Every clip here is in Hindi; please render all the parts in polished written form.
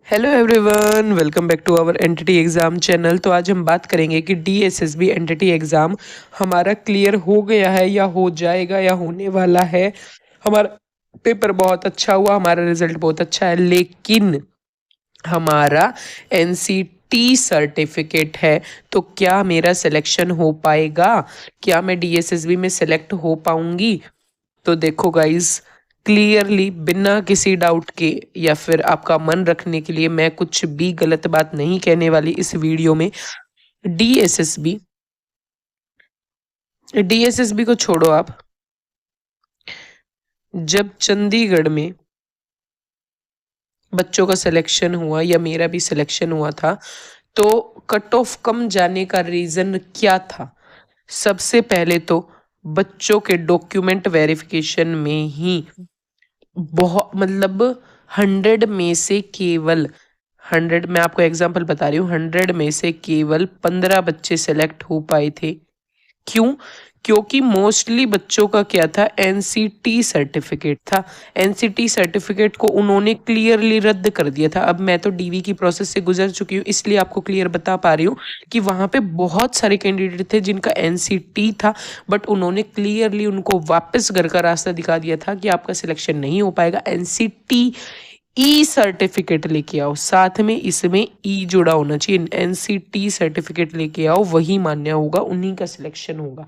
Hello everyone, welcome back to our entity exam channel. तो आज हम बात करेंगे कि डीएसएसबी एंटिटी एग्ज़ाम हमारा क्लियर हो गया है या हो जाएगा या होने वाला है। हमारा पेपर बहुत अच्छा हुआ, हमारा रिजल्ट बहुत अच्छा है, लेकिन हमारा एनसीटी सर्टिफिकेट है। तो क्या मेरा सिलेक्शन हो पाएगा? क्या मैं डीएसएसबी में सेलेक्ट हो पाऊंगी? तो देखो गाइज, क्लियरली बिना किसी डाउट के या फिर आपका मन रखने के लिए मैं कुछ भी गलत बात नहीं कहने वाली इस वीडियो में। डीएसएसबी डीएसएसबी को छोड़ो आप। जब चंडीगढ़ में बच्चों का सिलेक्शन हुआ या मेरा भी सिलेक्शन हुआ था, तो कट ऑफ कम जाने का रीजन क्या था? सबसे पहले तो बच्चों के डॉक्यूमेंट वेरिफिकेशन में ही बहुत मतलब 100 में से केवल 100, मैं आपको एग्जांपल बता रही हूँ, 100 में से केवल 15 बच्चे सेलेक्ट हो पाए थे। क्यों? क्योंकि मोस्टली बच्चों का क्या था, एनसीटी सर्टिफिकेट था। एनसीटी सर्टिफिकेट को उन्होंने क्लियरली रद्द कर दिया था। अब मैं तो डीवी की प्रोसेस से गुजर चुकी हूँ, इसलिए आपको क्लियर बता पा रही हूँ कि वहाँ पे बहुत सारे कैंडिडेट थे जिनका एनसीटी था, बट उन्होंने क्लियरली उनको वापस घर का रास्ता दिखा दिया था कि आपका सिलेक्शन नहीं हो पाएगा। एनसीटी ई सर्टिफिकेट लेके आओ, साथ में इसमें ई जुड़ा होना चाहिए। एनसीटी सर्टिफिकेट लेके आओ, वही मान्य होगा, उन्हीं का सिलेक्शन होगा।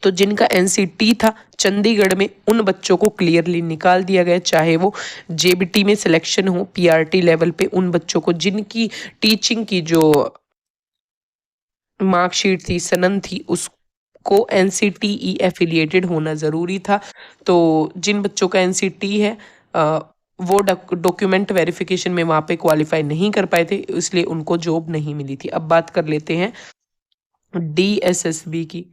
तो जिनका एनसीटी था चंडीगढ़ में, उन बच्चों को क्लियरली निकाल दिया गया, चाहे वो जेबीटी में सिलेक्शन हो, पीआरटी लेवल पे उन बच्चों को जिनकी टीचिंग की जो मार्कशीट थी, सनन थी, उसको एनसीटीई एफिलिएटेड होना ज़रूरी था। तो जिन बच्चों का एनसीटी है वो डॉक्यूमेंट वेरिफिकेशन में वहाँ पे क्वालिफाई नहीं कर पाए थे, इसलिए उनको जॉब नहीं मिली थी। अब बात कर लेते हैं डीएसएसबी की।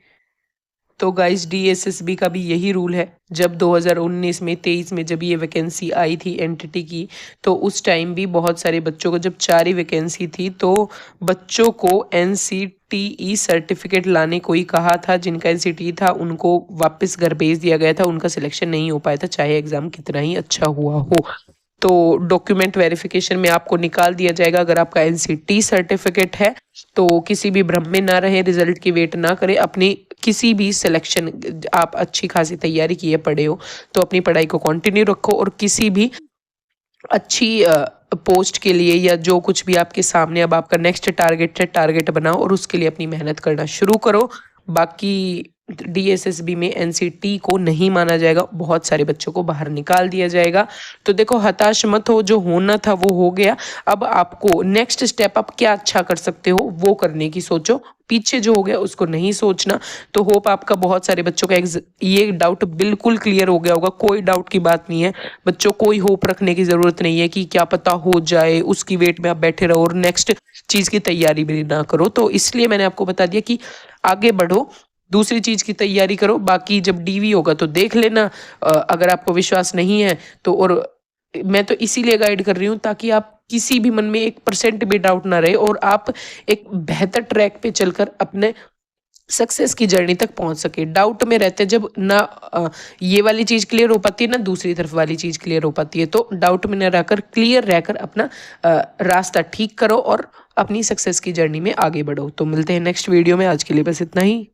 तो गाइस, डीएसएसबी का भी यही रूल है। जब 2019 में 23 में जब ये वैकेंसी आई थी एंटिटी की, तो उस टाइम भी बहुत सारे बच्चों को, जब 4 ही वैकेंसी थी, तो बच्चों को एनसीटीई सर्टिफिकेट लाने को ही कहा था। जिनका एनसीटी था उनको वापस घर भेज दिया गया था, उनका सिलेक्शन नहीं हो पाया था, चाहे एग्जाम कितना ही अच्छा हुआ हो। तो डॉक्यूमेंट वेरिफिकेशन में आपको निकाल दिया जाएगा। अगर आपका एनसीटी सर्टिफिकेट है तो किसी भी भ्रम में ना रहे, रिजल्ट की वेट ना करें। अपनी किसी भी सिलेक्शन, आप अच्छी खासी तैयारी किए पढ़े हो तो अपनी पढ़ाई को कंटिन्यू रखो, और किसी भी अच्छी पोस्ट के लिए या जो कुछ भी आपके सामने अब आपका नेक्स्ट टारगेट है, टारगेट बनाओ और उसके लिए अपनी मेहनत करना शुरू करो। बाकी डीएसएसबी में एनसीटी को नहीं माना जाएगा, बहुत सारे बच्चों को बाहर निकाल दिया जाएगा। तो देखो, हताश मत हो, जो होना था वो हो गया। अब आपको नेक्स्ट स्टेप आप क्या अच्छा कर सकते हो वो करने की सोचो, पीछे जो हो गया उसको नहीं सोचना। तो होप आपका बहुत सारे बच्चों का ये डाउट बिल्कुल क्लियर हो गया होगा। कोई डाउट की बात नहीं है बच्चों, कोई होप रखने की जरूरत नहीं है कि क्या पता हो जाए, उसकी वेट में आप बैठे रहो और नेक्स्ट चीज की तैयारी भी ना करो। तो इसलिए मैंने आपको बता दिया कि आगे बढ़ो, दूसरी चीज की तैयारी करो। बाकी जब डीवी होगा तो देख लेना। अगर आपको विश्वास नहीं है तो, और मैं तो इसीलिए गाइड कर रही हूँ ताकि आप किसी भी मन में 1% भी डाउट ना रहे और आप एक बेहतर ट्रैक पे चलकर अपने सक्सेस की जर्नी तक पहुंच सके। डाउट में रहते जब ना ये वाली चीज क्लियर हो पाती है ना दूसरी तरफ वाली चीज क्लियर हो पाती है। तो डाउट में न रहकर क्लियर रहकर अपना रास्ता ठीक करो और अपनी सक्सेस की जर्नी में आगे बढ़ो। तो मिलते हैं नेक्स्ट वीडियो में, आज के लिए बस इतना ही।